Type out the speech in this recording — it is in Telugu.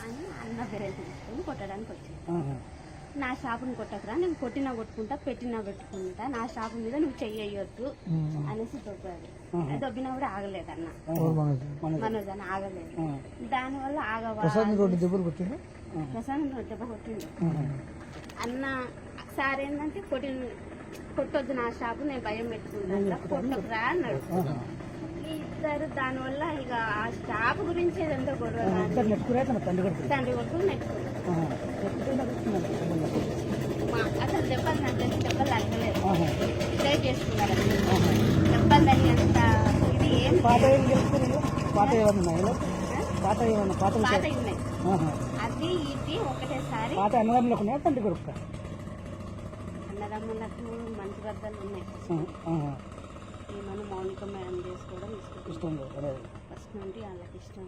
అని అన్న బెరెంట్ తీసుకొని కొట్టడానికి వచ్చాను. నా షాపుని కొట్టకురా, నేను కొట్టినా కొట్టుకుంటా, పెట్టినా పెట్టుకుంటా, నా షాపు మీద నువ్వు చెయ్యొద్దు అనేసి దొబ్బాడు. దొబ్బినా కూడా ఆగలేదు అన్న, మనోజ్ అని ఆగలేదు. దానివల్ల ప్రశాంత్ దెబ్బ కొట్టిండు అన్న. సార్ ఏంటంటే కొట్టొద్దు నా షాపు, నేను భయం పెట్టుకుంటా, కొట్టకురా అన్నాడు. ఇద్దరు దానివల్ల ఇక ఆ షాప్ గురించి ఏదంతా గొడవ, తండ్రి కొడుకు నెట్టుకున్నాడు. అసలు దెబ్బలు నచ్చలేదు, దెబ్బలు తగ్గలేదు, ట్రై చేసుకున్నారు. దెబ్బలు తగినంత ఇది ఏం పాత ఉన్నాయి, అది ఇది ఒకటేసారి. అన్నదమ్ములకు మంచి బద్దలు ఉన్నాయి. ఏమన్నా మౌనిక మేడం చేసుకోవడం ఇష్టం, ఫస్ట్ నుండి వాళ్ళకి ఇష్టం.